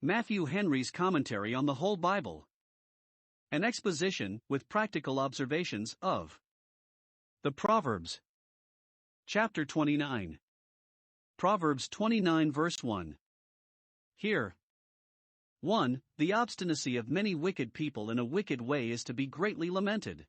Matthew Henry's Commentary on the Whole Bible. An exposition, with practical observations, of the Proverbs. Chapter 29. Proverbs 29 verse 1. Here. 1. The obstinacy of many wicked people in a wicked way is to be greatly lamented.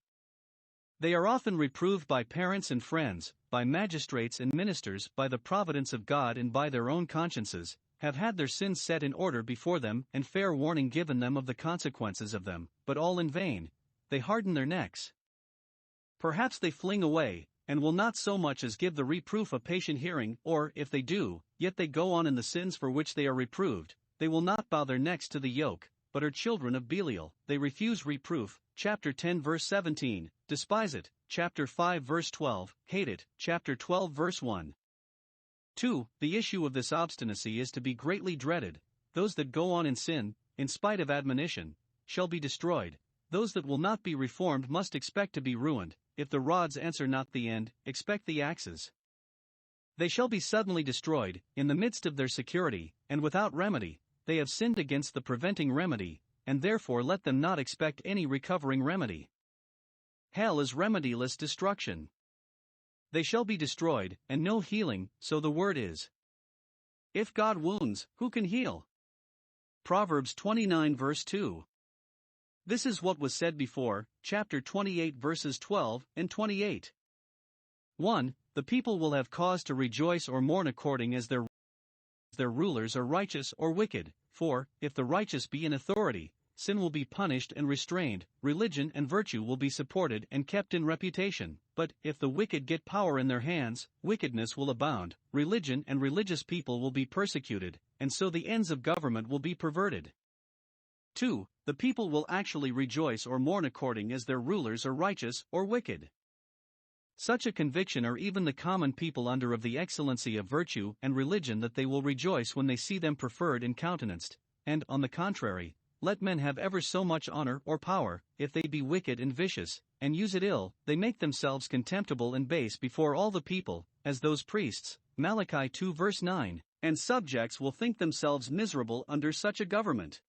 They are often reproved by parents and friends, by magistrates and ministers, by the providence of God and by their own consciences, have had their sins set in order before them and fair warning given them of the consequences of them, but all in vain, they harden their necks. Perhaps they fling away, and will not so much as give the reproof a patient hearing, or, if they do, yet they go on in the sins for which they are reproved. They will not bow their necks to the yoke, but are children of Belial. They refuse reproof, chapter 10 verse 17, despise it, chapter 5 verse 12, hate it, chapter 12 verse 1. 2. The issue of this obstinacy is to be greatly dreaded. Those that go on in sin, in spite of admonition, shall be destroyed. Those that will not be reformed must expect to be ruined. If the rods answer not the end, expect the axes. They shall be suddenly destroyed, in the midst of their security, and without remedy. They have sinned against the preventing remedy, and therefore let them not expect any recovering remedy. Hell is remediless destruction. They shall be destroyed, and no healing, so the word is. If God wounds, who can heal? Proverbs 29 verse 2. This is what was said before, chapter 28 verses 12 and 28. 1. The people will have cause to rejoice or mourn according as their rulers are righteous or wicked, for, if the righteous be in authority, sin will be punished and restrained, religion and virtue will be supported and kept in reputation. But, if the wicked get power in their hands, wickedness will abound, religion and religious people will be persecuted, and so the ends of government will be perverted. 2. The people will actually rejoice or mourn according as their rulers are righteous or wicked. Such a conviction are even the common people under of the excellency of virtue and religion that they will rejoice when they see them preferred and countenanced, and, on the contrary, let men have ever so much honor or power, if they be wicked and vicious, and use it ill, they make themselves contemptible and base before all the people, as those priests, Malachi 2 verse 9, and subjects will think themselves miserable under such a government.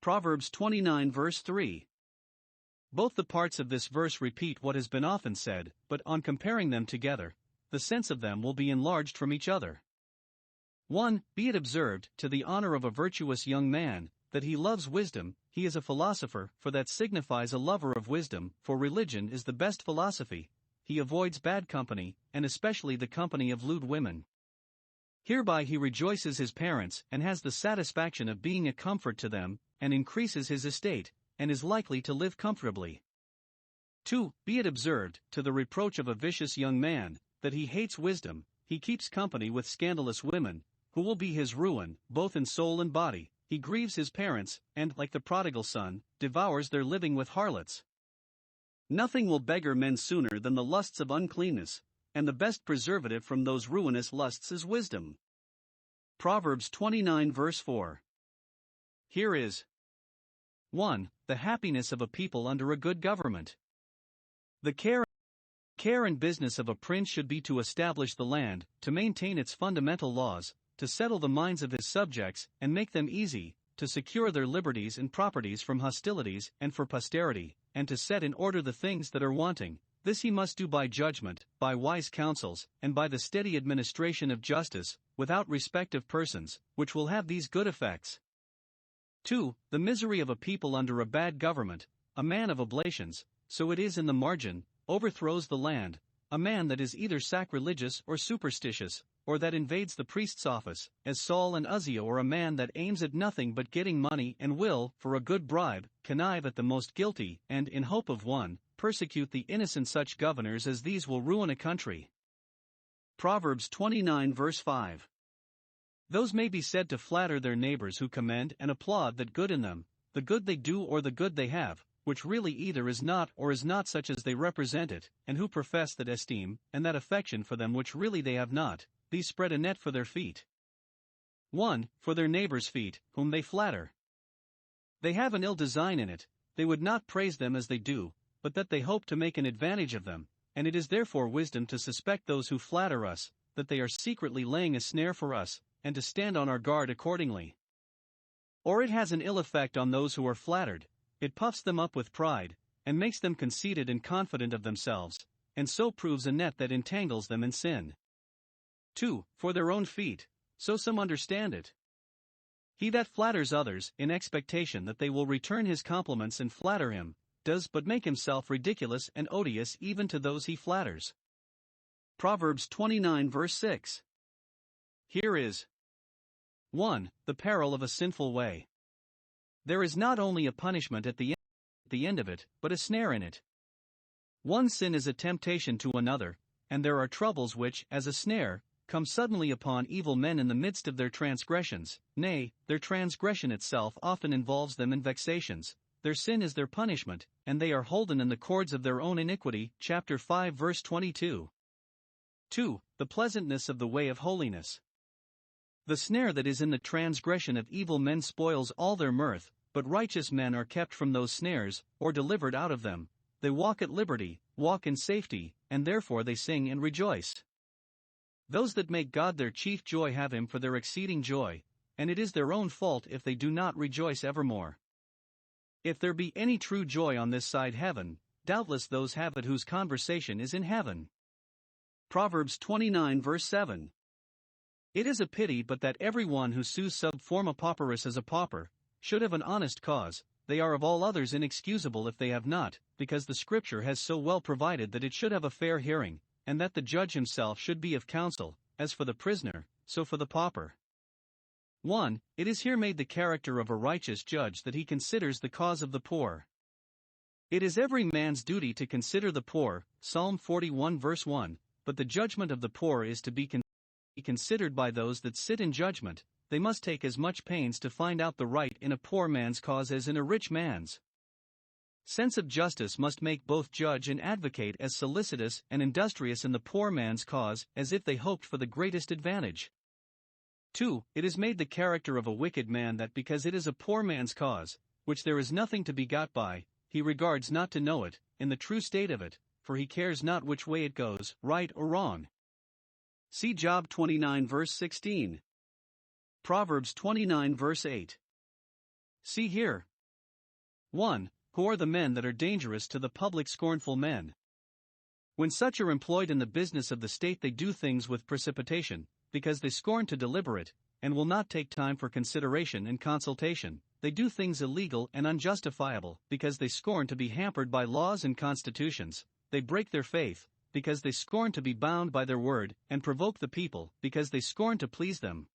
Proverbs 29 verse 3. Both the parts of this verse repeat what has been often said, but on comparing them together, the sense of them will be enlarged from each other. 1. Be it observed, to the honor of a virtuous young man, that he loves wisdom, he is a philosopher, for that signifies a lover of wisdom, for religion is the best philosophy. He avoids bad company, and especially the company of lewd women. Hereby he rejoices his parents, and has the satisfaction of being a comfort to them, and increases his estate, and is likely to live comfortably. 2. Be it observed, to the reproach of a vicious young man, that he hates wisdom, he keeps company with scandalous women, who will be his ruin, both in soul and body. He grieves his parents, and, like the prodigal son, devours their living with harlots. Nothing will beggar men sooner than the lusts of uncleanness, and the best preservative from those ruinous lusts is wisdom. Proverbs 29 verse 4. Here is 1. The happiness of a people under a good government. The care and business of a prince should be to establish the land, to maintain its fundamental laws, to settle the minds of his subjects, and make them easy, to secure their liberties and properties from hostilities and for posterity, and to set in order the things that are wanting. This he must do by judgment, by wise counsels, and by the steady administration of justice, without respect of persons, which will have these good effects. 2. The misery of a people under a bad government. A man of oblations, so it is in the margin, overthrows the land. A man that is either sacrilegious or superstitious, or that invades the priest's office, as Saul and Uzziah, or a man that aims at nothing but getting money and will, for a good bribe, connive at the most guilty, and, in hope of one, persecute the innocent. Such governors as these will ruin a country. Proverbs 29 verse 5. Those may be said to flatter their neighbors who commend and applaud that good in them, the good they do or the good they have, which really either is not or is not such as they represent it, and who profess that esteem and that affection for them which really they have not. These spread a net for their feet. 1. For their neighbors' feet, whom they flatter. They have an ill design in it, they would not praise them as they do, but that they hope to make an advantage of them, and it is therefore wisdom to suspect those who flatter us, that they are secretly laying a snare for us, and to stand on our guard accordingly. Or it has an ill effect on those who are flattered, it puffs them up with pride, and makes them conceited and confident of themselves, and so proves a net that entangles them in sin. 2. For their own feet, so some understand it. He that flatters others, in expectation that they will return his compliments and flatter him, does but make himself ridiculous and odious even to those he flatters. Proverbs 29 verse 6. Here is 1. The peril of a sinful way. There is not only a punishment at the end of it, but a snare in it. One sin is a temptation to another, and there are troubles which, as a snare, come suddenly upon evil men in the midst of their transgressions. Nay, their transgression itself often involves them in vexations. Their sin is their punishment, and they are holden in the cords of their own iniquity. Chapter 5 verse 22. 2. The pleasantness of the way of holiness. The snare that is in the transgression of evil men spoils all their mirth, but righteous men are kept from those snares, or delivered out of them. They walk at liberty, walk in safety, and therefore they sing and rejoice. Those that make God their chief joy have him for their exceeding joy, and it is their own fault if they do not rejoice evermore. If there be any true joy on this side heaven, doubtless those have it whose conversation is in heaven. Proverbs 29 verse 7. It is a pity but that every one who sues sub forma pauperis as a pauper, should have an honest cause. They are of all others inexcusable if they have not, because the Scripture has so well provided that it should have a fair hearing, and that the judge himself should be of counsel, as for the prisoner, so for the pauper. 1. It is here made the character of a righteous judge that he considers the cause of the poor. It is every man's duty to consider the poor, Psalm 41 verse 1, but the judgment of the poor is to be considered by those that sit in judgment. They must take as much pains to find out the right in a poor man's cause as in a rich man's. Sense of justice must make both judge and advocate as solicitous and industrious in the poor man's cause as if they hoped for the greatest advantage. 2. It is made the character of a wicked man that because it is a poor man's cause, which there is nothing to be got by, he regards not to know it, in the true state of it, for he cares not which way it goes, right or wrong. See Job 29 verse 16. Proverbs 29 verse 8. See here. 1. Who are the men that are dangerous to the public scornful men? When such are employed in the business of the state they do things with precipitation, because they scorn to deliberate, and will not take time for consideration and consultation. They do things illegal and unjustifiable, because they scorn to be hampered by laws and constitutions. They break their faith, because they scorn to be bound by their word, and provoke the people, because they scorn to please them.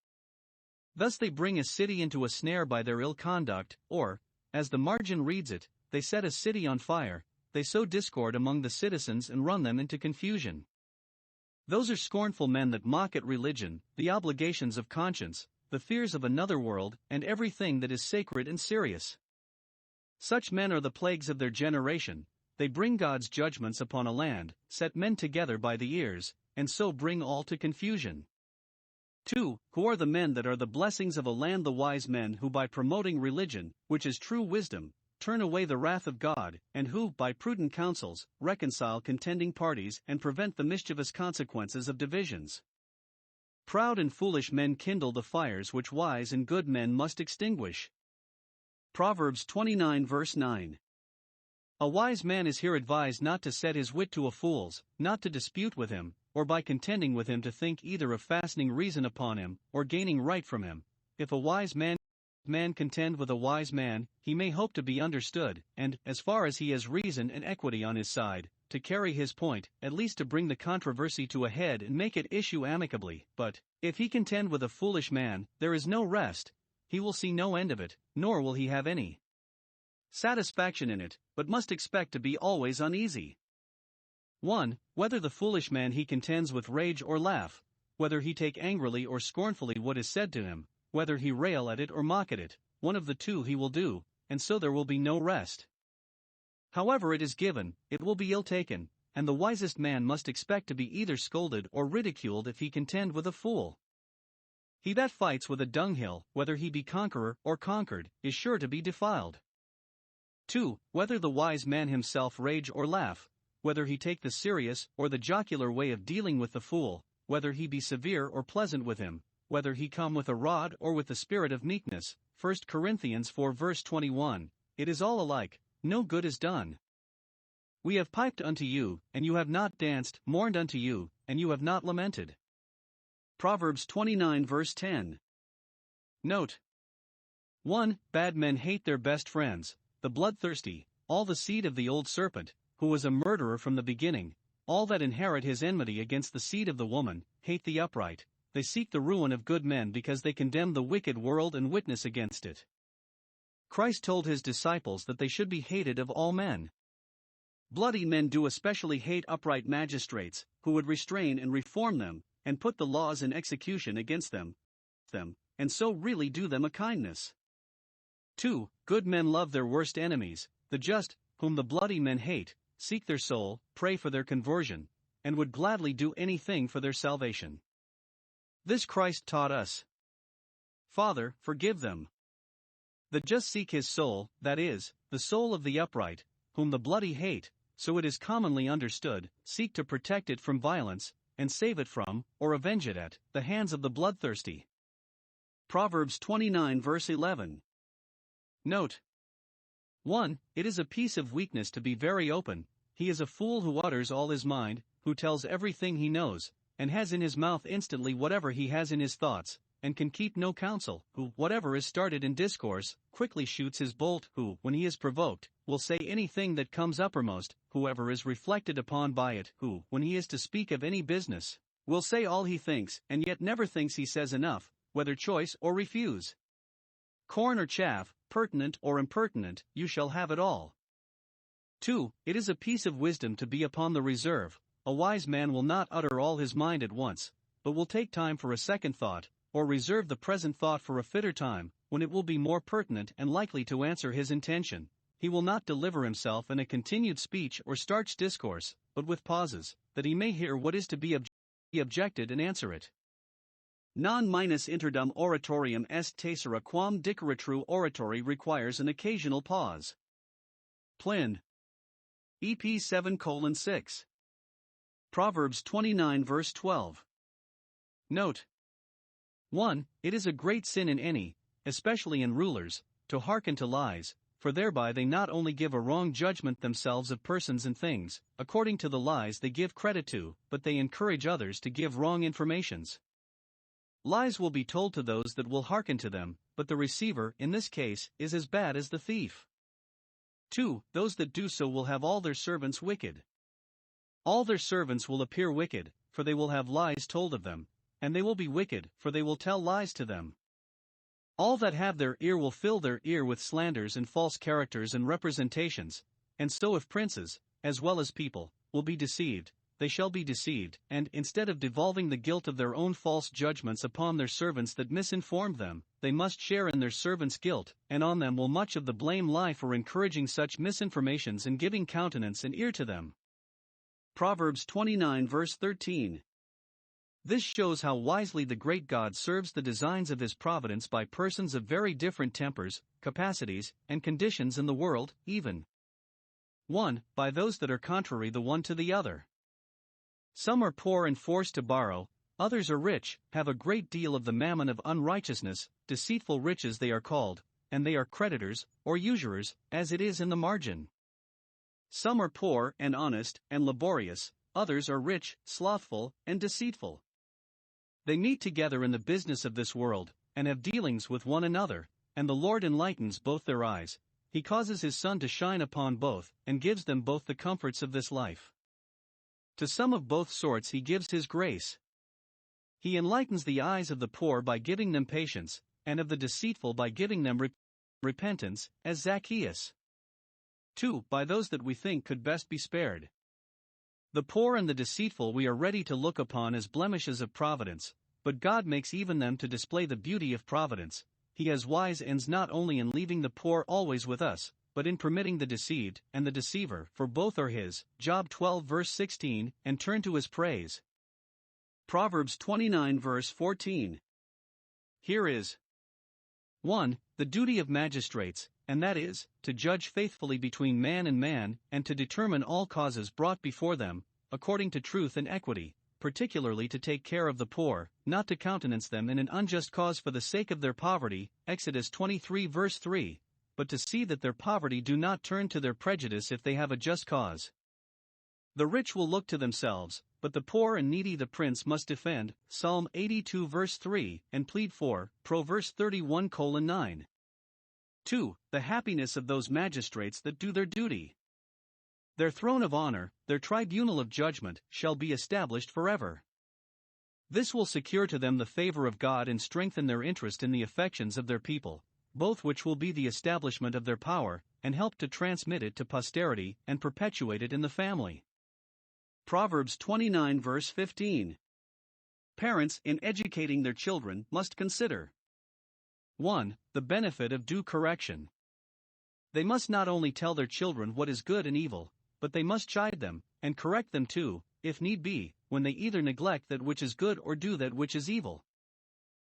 Thus they bring a city into a snare by their ill conduct, or, as the margin reads it, they set a city on fire. They sow discord among the citizens and run them into confusion. Those are scornful men that mock at religion, the obligations of conscience, the fears of another world, and everything that is sacred and serious. Such men are the plagues of their generation. They bring God's judgments upon a land, set men together by the ears, and so bring all to confusion. 2. Who are the men that are the blessings of a land? The wise men who by promoting religion, which is true wisdom, turn away the wrath of God, and who, by prudent counsels, reconcile contending parties and prevent the mischievous consequences of divisions. Proud and foolish men kindle the fires which wise and good men must extinguish. Proverbs 29 verse 9. A wise man is here advised not to set his wit to a fool's, not to dispute with him, or by contending with him to think either of fastening reason upon him, or gaining right from him. If a wise man contend with a wise man, he may hope to be understood, and, as far as he has reason and equity on his side, to carry his point, at least to bring the controversy to a head and make it issue amicably. But, if he contend with a foolish man, there is no rest, he will see no end of it, nor will he have any satisfaction in it, but must expect to be always uneasy. 1. Whether the foolish man he contends with rage or laugh, whether he take angrily or scornfully what is said to him, whether he rail at it or mock at it, one of the two he will do, and so there will be no rest. However it is given, it will be ill taken, and the wisest man must expect to be either scolded or ridiculed if he contend with a fool. He that fights with a dunghill, whether he be conqueror or conquered, is sure to be defiled. 2. Whether the wise man himself rage or laugh, whether he take the serious or the jocular way of dealing with the fool, whether he be severe or pleasant with him, whether he come with a rod or with the spirit of meekness, 1 Corinthians 4 verse 21, it is all alike, no good is done. We have piped unto you, and you have not danced, mourned unto you, and you have not lamented. Proverbs 29 verse 10. Note 1. Bad men hate their best friends, the bloodthirsty, all the seed of the old serpent, who was a murderer from the beginning, all that inherit his enmity against the seed of the woman, hate the upright, they seek the ruin of good men because they condemn the wicked world and witness against it. Christ told his disciples that they should be hated of all men. Bloody men do especially hate upright magistrates, who would restrain and reform them, and put the laws in execution against them, and so really do them a kindness. 2. Good men love their worst enemies, the just, whom the bloody men hate, seek their soul, pray for their conversion, and would gladly do anything for their salvation. This Christ taught us. Father, forgive them. The just seek his soul, that is, the soul of the upright, whom the bloody hate, so it is commonly understood, seek to protect it from violence, and save it from, or avenge it at, the hands of the bloodthirsty. Proverbs 29 verse 11. Note 1. It is a piece of weakness to be very open. He is a fool who utters all his mind, who tells everything he knows, and has in his mouth instantly whatever he has in his thoughts, and can keep no counsel, who, whatever is started in discourse, quickly shoots his bolt, who, when he is provoked, will say anything that comes uppermost, whoever is reflected upon by it, who, when he is to speak of any business, will say all he thinks, and yet never thinks he says enough, whether choice or refuse. Corn or chaff, pertinent or impertinent, you shall have it all. 2. It is a piece of wisdom to be upon the reserve. A wise man will not utter all his mind at once, but will take time for a second thought, or reserve the present thought for a fitter time, when it will be more pertinent and likely to answer his intention. He will not deliver himself in a continued speech or starched discourse, but with pauses, that he may hear what is to be objected and answer it. Non minus interdum oratorium est tacera quam dicere true oratory requires an occasional pause. Plin. EP 7:6. Proverbs 29 verse 12. Note 1. It is a great sin in any, especially in rulers, to hearken to lies, for thereby they not only give a wrong judgment themselves of persons and things, according to the lies they give credit to, but they encourage others to give wrong informations. Lies will be told to those that will hearken to them, but the receiver, in this case, is as bad as the thief. 2. Those that do so will have all their servants wicked. All their servants will appear wicked, for they will have lies told of them, and they will be wicked, for they will tell lies to them. All that have their ear will fill their ear with slanders and false characters and representations, and so if princes, as well as people, will be deceived, they shall be deceived, and instead of devolving the guilt of their own false judgments upon their servants that misinformed them, they must share in their servants' guilt, and on them will much of the blame lie for encouraging such misinformations and giving countenance and ear to them. Proverbs 29 verse 13. This shows how wisely the great God serves the designs of his providence by persons of very different tempers, capacities, and conditions in the world, even 1. By those that are contrary the one to the other. Some are poor and forced to borrow, others are rich, have a great deal of the mammon of unrighteousness, deceitful riches they are called, and they are creditors, or usurers, as it is in the margin. Some are poor and honest and laborious, others are rich, slothful, and deceitful. They meet together in the business of this world, and have dealings with one another, and the Lord enlightens both their eyes. He causes his sun to shine upon both, and gives them both the comforts of this life. To some of both sorts he gives his grace. He enlightens the eyes of the poor by giving them patience, and of the deceitful by giving them repentance, as Zacchaeus. 2. By those that we think could best be spared. The poor and the deceitful we are ready to look upon as blemishes of providence, but God makes even them to display the beauty of providence. He has wise ends not only in leaving the poor always with us, but in permitting the deceived and the deceiver, for both are his. Job 12 verse 16, and turn to his praise. Proverbs 29 verse 14. Here is 1. The duty of magistrates, and that is, to judge faithfully between man, and to determine all causes brought before them, according to truth and equity, particularly to take care of the poor, not to countenance them in an unjust cause for the sake of their poverty, Exodus 23 verse 3, but to see that their poverty do not turn to their prejudice if they have a just cause. The rich will look to themselves, but the poor and needy the prince must defend, Psalm 82 verse 3, and plead for, Proverbs 31:9. 2. The happiness of those magistrates that do their duty. Their throne of honor, their tribunal of judgment, shall be established forever. This will secure to them the favor of God and strengthen their interest in the affections of their people, both which will be the establishment of their power, and help to transmit it to posterity and perpetuate it in the family. Proverbs 29 verse 15. Parents in educating their children must consider 1. The benefit of due correction. They must not only tell their children what is good and evil, but they must chide them, and correct them too, if need be, when they either neglect that which is good or do that which is evil.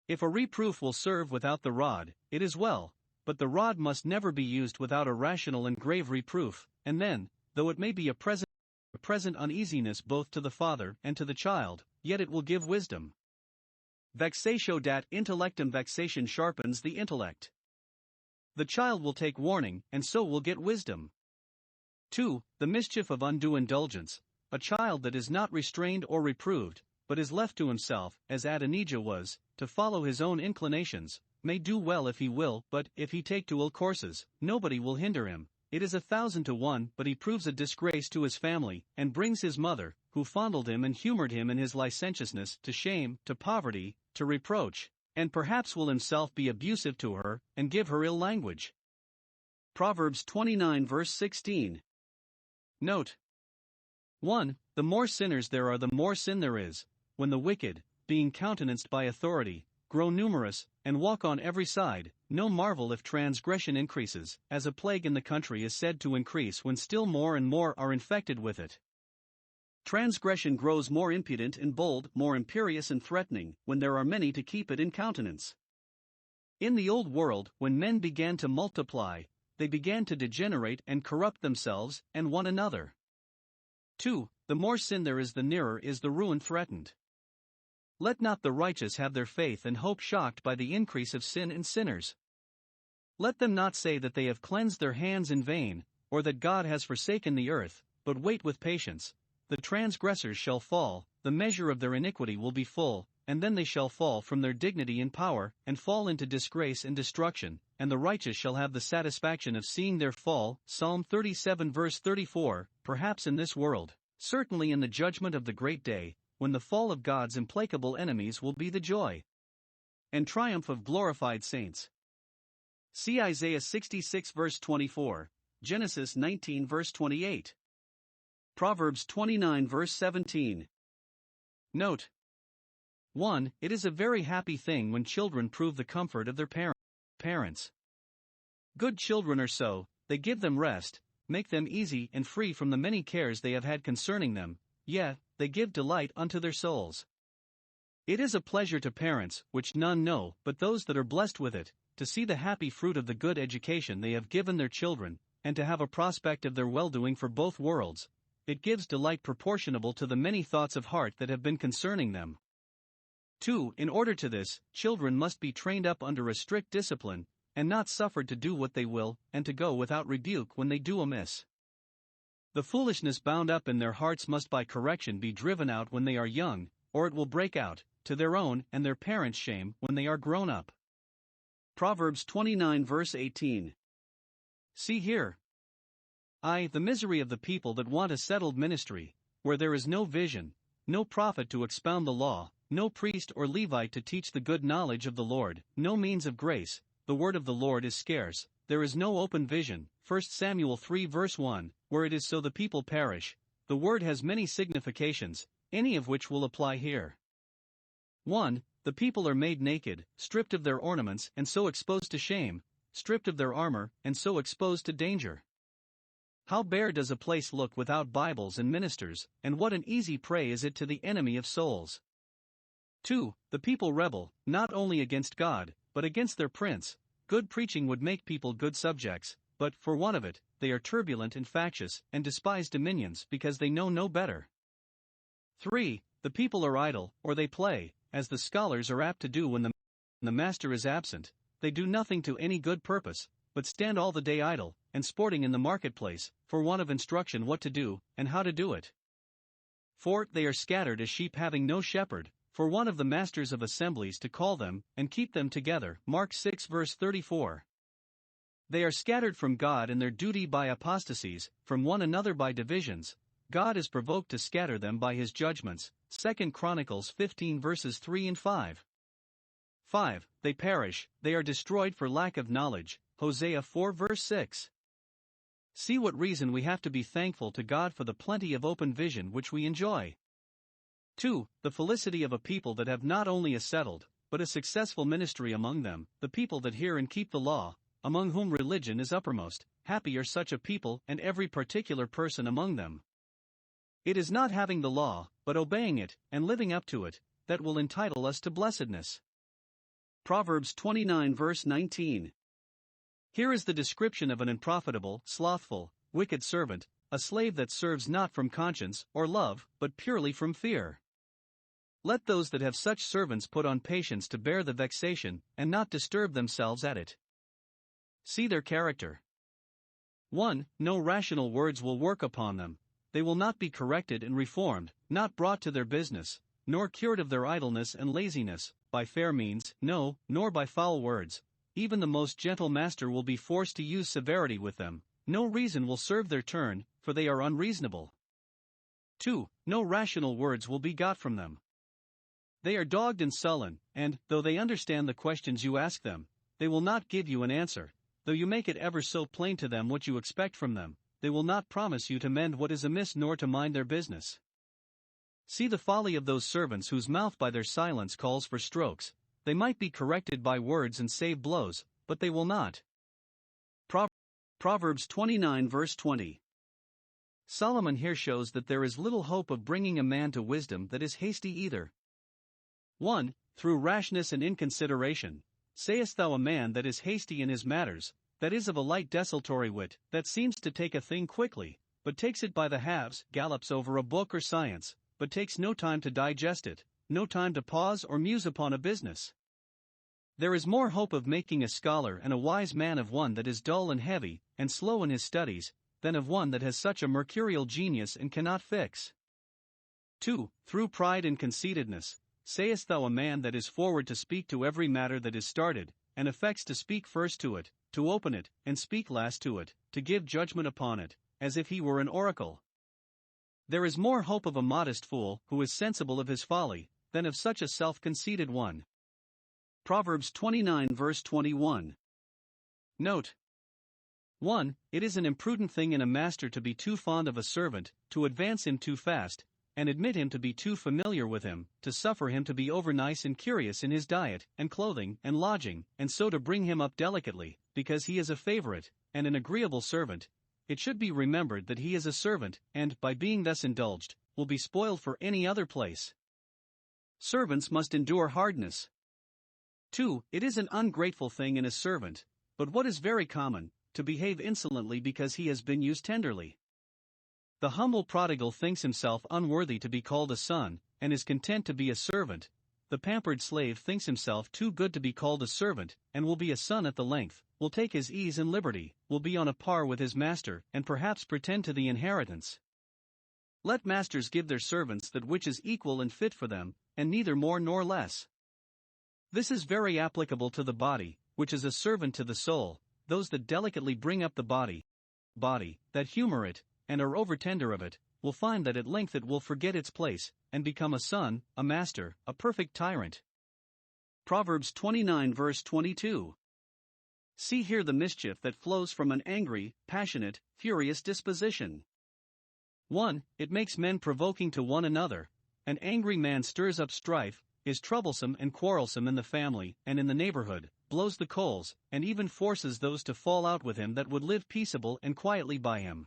If a reproof will serve without the rod, it is well, but the rod must never be used without a rational and grave reproof, and then, though it may be a present uneasiness both to the father and to the child, yet it will give wisdom. Vexatio dat intellectum, vexation sharpens the intellect. The child will take warning, and so will get wisdom. 2. The mischief of undue indulgence. A child that is not restrained or reproved, but is left to himself, as Adonijah was, to follow his own inclinations, may do well if he will, but, if he take to ill courses, nobody will hinder him. It is 1,000 to 1, but he proves a disgrace to his family, and brings his mother, who fondled him and humored him in his licentiousness, to shame, to poverty, to reproach, and perhaps will himself be abusive to her, and give her ill language. Proverbs 29 verse 16. Note 1. The more sinners there are, the more sin there is. When the wicked, being countenanced by authority, grow numerous, and walk on every side, no marvel if transgression increases, as a plague in the country is said to increase when still more and more are infected with it. Transgression grows more impudent and bold, more imperious and threatening, when there are many to keep it in countenance. In the old world, when men began to multiply, they began to degenerate and corrupt themselves and one another. 2. The more sin there is, the nearer is the ruin threatened. Let not the righteous have their faith and hope shocked by the increase of sin in sinners. Let them not say that they have cleansed their hands in vain, or that God has forsaken the earth, but wait with patience. The transgressors shall fall, the measure of their iniquity will be full, and then they shall fall from their dignity and power, and fall into disgrace and destruction, and the righteous shall have the satisfaction of seeing their fall. Psalm 37 verse 34, perhaps in this world, certainly in the judgment of the great day, when the fall of God's implacable enemies will be the joy and triumph of glorified saints. See Isaiah 66 verse 24, Genesis 19 verse 28. Proverbs 29 verse 17. Note 1. It is a very happy thing when children prove the comfort of their parents. Good children are so, they give them rest, make them easy and free from the many cares they have had concerning them, yet, they give delight unto their souls. It is a pleasure to parents, which none know but those that are blessed with it, to see the happy fruit of the good education they have given their children, and to have a prospect of their well-doing for both worlds. It gives delight proportionable to the many thoughts of heart that have been concerning them. 2. In order to this, children must be trained up under a strict discipline, and not suffered to do what they will, and to go without rebuke when they do amiss. The foolishness bound up in their hearts must by correction be driven out when they are young, or it will break out, to their own and their parents' shame, when they are grown up. Proverbs 29 verse 18. See here. The misery of the people that want a settled ministry, where there is no vision, no prophet to expound the law, no priest or Levite to teach the good knowledge of the Lord, no means of grace, the word of the Lord is scarce, there is no open vision. 1 Samuel 3 verse 1, where it is so the people perish. The word has many significations, any of which will apply here. 1. The people are made naked, stripped of their ornaments and so exposed to shame, stripped of their armor and so exposed to danger. How bare does a place look without Bibles and ministers, and what an easy prey is it to the enemy of souls. 2. The people rebel, not only against God, but against their prince. Good preaching would make people good subjects, but, for want of it, they are turbulent and factious, and despise dominions because they know no better. 3. the people are idle, or they play, as the scholars are apt to do when the master is absent. They do nothing to any good purpose, but stand all the day idle, and sporting in the marketplace, for want of instruction what to do, and how to do it. For they are scattered as sheep having no shepherd, for want of the masters of assemblies to call them, and keep them together. Mark 6 verse 34. They are scattered from God and their duty by apostasies, from one another by divisions. God is provoked to scatter them by his judgments. 2 Chronicles 15 verses 3 and 5. 5. They perish, they are destroyed for lack of knowledge. Hosea 4 verse 6. See what reason we have to be thankful to God for the plenty of open vision which we enjoy. 2. The felicity of a people that have not only a settled, but a successful ministry among them, the people that hear and keep the law, among whom religion is uppermost. Happy are such a people and every particular person among them. It is not having the law, but obeying it, and living up to it, that will entitle us to blessedness. Proverbs 29 verse 19. Here is the description of an unprofitable, slothful, wicked servant, a slave that serves not from conscience or love, but purely from fear. Let those that have such servants put on patience to bear the vexation, and not disturb themselves at it. See their character. 1. No rational words will work upon them. They will not be corrected and reformed, not brought to their business, nor cured of their idleness and laziness, by fair means, no, nor by foul words. Even the most gentle master will be forced to use severity with them. No reason will serve their turn, for they are unreasonable. 2. No rational words will be got from them. They are dogged and sullen, and, though they understand the questions you ask them, they will not give you an answer. Though you make it ever so plain to them what you expect from them, they will not promise you to mend what is amiss nor to mind their business. See the folly of those servants whose mouth by their silence calls for strokes. They might be corrected by words and save blows, but they will not. Proverbs 29 verse 20. Solomon here shows that there is little hope of bringing a man to wisdom that is hasty either. 1. Through rashness and inconsideration. Sayest thou a man that is hasty in his matters, that is of a light desultory wit, that seems to take a thing quickly, but takes it by the halves, gallops over a book or science, but takes no time to digest it, no time to pause or muse upon a business. There is more hope of making a scholar and a wise man of one that is dull and heavy, and slow in his studies, than of one that has such a mercurial genius and cannot fix. 2. Through pride and conceitedness. Sayest thou a man that is forward to speak to every matter that is started, and affects to speak first to it, to open it, and speak last to it, to give judgment upon it, as if he were an oracle. There is more hope of a modest fool, who is sensible of his folly, than of such a self-conceited one. Proverbs 29 verse 21. Note. 1. It is an imprudent thing in a master to be too fond of a servant, to advance him too fast, and admit him to be too familiar with him, to suffer him to be over-nice and curious in his diet, and clothing, and lodging, and so to bring him up delicately, because he is a favorite, and an agreeable servant. It should be remembered that he is a servant, and, by being thus indulged, will be spoiled for any other place. Servants must endure hardness. 2. It is an ungrateful thing in a servant, but what is very common, to behave insolently because he has been used tenderly. The humble prodigal thinks himself unworthy to be called a son, and is content to be a servant. The pampered slave thinks himself too good to be called a servant, and will be a son at the length, will take his ease and liberty, will be on a par with his master, and perhaps pretend to the inheritance. Let masters give their servants that which is equal and fit for them, and neither more nor less. This is very applicable to the body, which is a servant to the soul. Those that delicately bring up the body, that humor it, and are over-tender of it, will find that at length it will forget its place, and become a son, a master, a perfect tyrant. Proverbs 29 verse 22. See here the mischief that flows from an angry, passionate, furious disposition. 1. It makes men provoking to one another. An angry man stirs up strife, is troublesome and quarrelsome in the family and in the neighborhood, blows the coals, and even forces those to fall out with him that would live peaceable and quietly by him.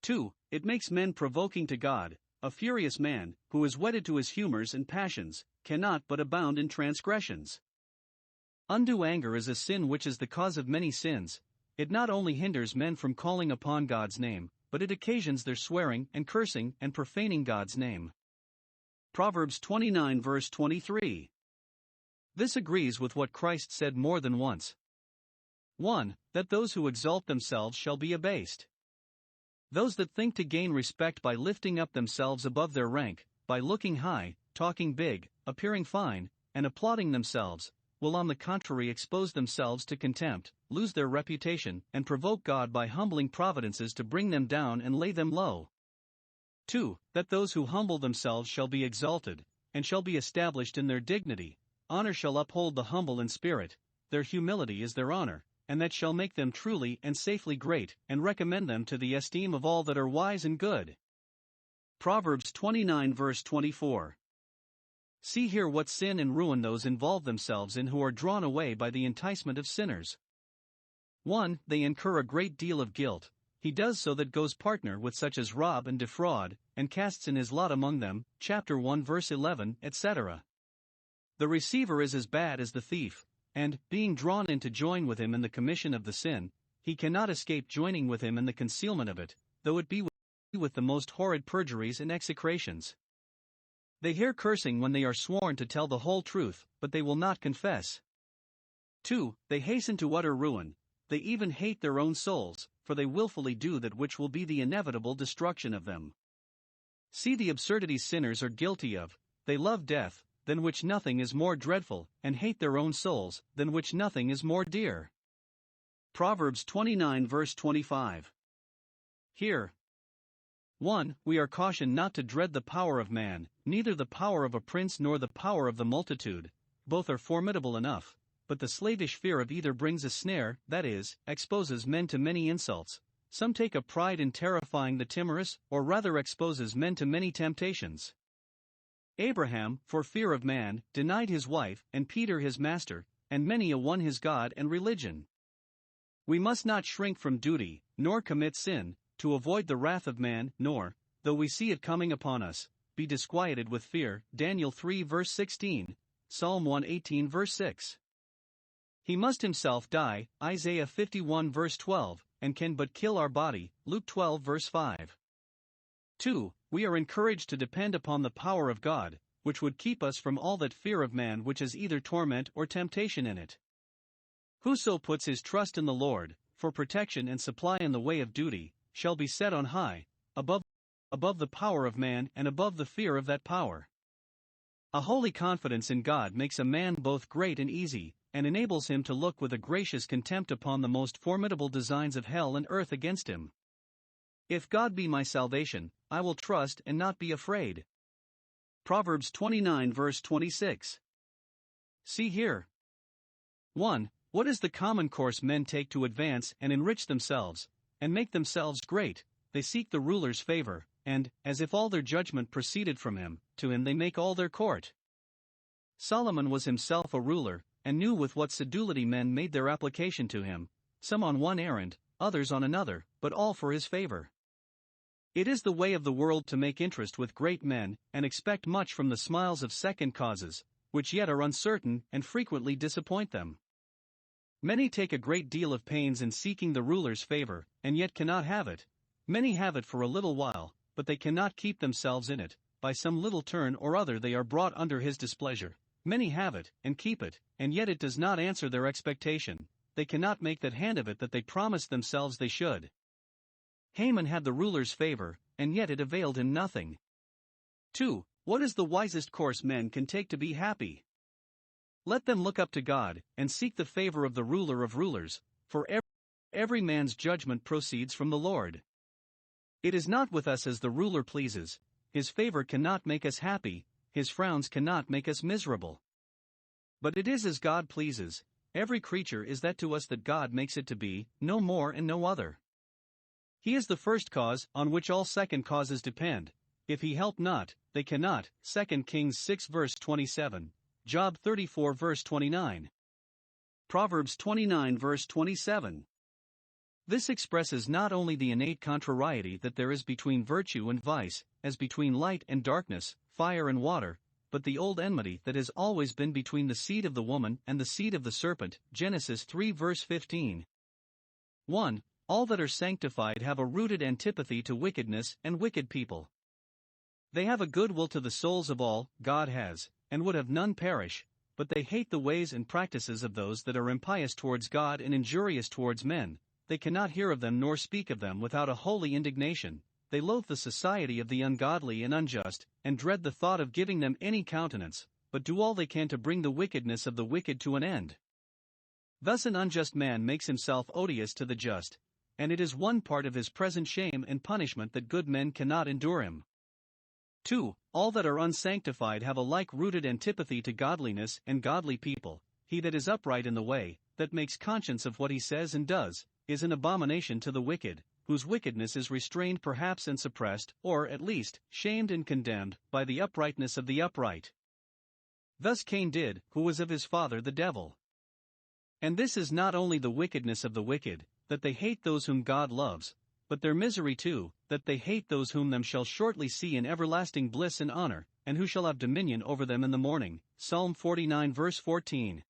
2. It makes men provoking to God. A furious man, who is wedded to his humors and passions, cannot but abound in transgressions. Undue anger is a sin which is the cause of many sins. It not only hinders men from calling upon God's name, but it occasions their swearing and cursing and profaning God's name. Proverbs 29 verse 23. This agrees with what Christ said more than once. 1. That those who exalt themselves shall be abased. Those that think to gain respect by lifting up themselves above their rank, by looking high, talking big, appearing fine, and applauding themselves, will on the contrary expose themselves to contempt, lose their reputation, and provoke God by humbling providences to bring them down and lay them low. 2. That those who humble themselves shall be exalted, and shall be established in their dignity. Honor shall uphold the humble in spirit, their humility is their honor, and that shall make them truly and safely great, and recommend them to the esteem of all that are wise and good. Proverbs 29 verse 24. See here what sin and ruin those involve themselves in who are drawn away by the enticement of sinners. 1. They incur a great deal of guilt. He does so that goes partner with such as rob and defraud, and casts in his lot among them, chapter 1 verse 11, etc. The receiver is as bad as the thief, and, being drawn in to join with him in the commission of the sin, he cannot escape joining with him in the concealment of it, though it be with the most horrid perjuries and execrations. They hear cursing when they are sworn to tell the whole truth, but they will not confess. 2. They hasten to utter ruin. They even hate their own souls, for they willfully do that which will be the inevitable destruction of them. See the absurdities sinners are guilty of. They love death, than which nothing is more dreadful, and hate their own souls, than which nothing is more dear. Proverbs 29 verse 25. Here, 1. We are cautioned not to dread the power of man, neither the power of a prince nor the power of the multitude. Both are formidable enough, but the slavish fear of either brings a snare, that is, exposes men to many insults. Some take a pride in terrifying the timorous, or rather exposes men to many temptations. Abraham, for fear of man, denied his wife, and Peter his master, and many a one his God and religion. We must not shrink from duty, nor commit sin, to avoid the wrath of man, nor, though we see it coming upon us, be disquieted with fear. Daniel 3 verse 16, Psalm 118 verse 6. He must himself die, Isaiah 51 verse 12, and can but kill our body, Luke 12 verse 5. 2. We are encouraged to depend upon the power of God, which would keep us from all that fear of man which has either torment or temptation in it. Whoso puts his trust in the Lord, for protection and supply in the way of duty, shall be set on high, above the power of man and above the fear of that power. A holy confidence in God makes a man both great and easy, and enables him to look with a gracious contempt upon the most formidable designs of hell and earth against him. If God be my salvation, I will trust and not be afraid. Proverbs 29 verse 26. See here. 1. What is the common course men take to advance and enrich themselves, and make themselves great? They seek the ruler's favor, and, as if all their judgment proceeded from him, to him they make all their court. Solomon was himself a ruler, and knew with what sedulity men made their application to him, some on one errand, others on another, but all for his favor. It is the way of the world to make interest with great men, and expect much from the smiles of second causes, which yet are uncertain and frequently disappoint them. Many take a great deal of pains in seeking the ruler's favor, and yet cannot have it. Many have it for a little while, but they cannot keep themselves in it. By some little turn or other they are brought under his displeasure. Many have it, and keep it, and yet it does not answer their expectation. They cannot make that hand of it that they promised themselves they should. Haman had the ruler's favor, and yet it availed him nothing. 2. What is the wisest course men can take to be happy? Let them look up to God, and seek the favor of the ruler of rulers, for every man's judgment proceeds from the Lord. It is not with us as the ruler pleases. His favor cannot make us happy, his frowns cannot make us miserable. But it is as God pleases. Every creature is that to us that God makes it to be, no more and no other. He is the first cause, on which all second causes depend. If he help not, they cannot. 2 Kings 6 verse 27, Job 34 verse 29. Proverbs 29 verse 27. This expresses not only the innate contrariety that there is between virtue and vice, as between light and darkness, fire and water, but the old enmity that has always been between the seed of the woman and the seed of the serpent, Genesis 3 verse 15. 1. All that are sanctified have a rooted antipathy to wickedness and wicked people. They have a good will to the souls of all God has, and would have none perish, but they hate the ways and practices of those that are impious towards God and injurious towards men. They cannot hear of them nor speak of them without a holy indignation. They loathe the society of the ungodly and unjust, and dread the thought of giving them any countenance, but do all they can to bring the wickedness of the wicked to an end. Thus an unjust man makes himself odious to the just, and it is one part of his present shame and punishment that good men cannot endure him. 2. All that are unsanctified have a like-rooted antipathy to godliness and godly people. He that is upright in the way, that makes conscience of what he says and does, is an abomination to the wicked, whose wickedness is restrained perhaps and suppressed, or at least, shamed and condemned, by the uprightness of the upright. Thus Cain did, who was of his father the devil. And this is not only the wickedness of the wicked, that they hate those whom God loves, but their misery too, that they hate those whom them shall shortly see in everlasting bliss and honor, and who shall have dominion over them in the morning. Psalm 49 verse 14.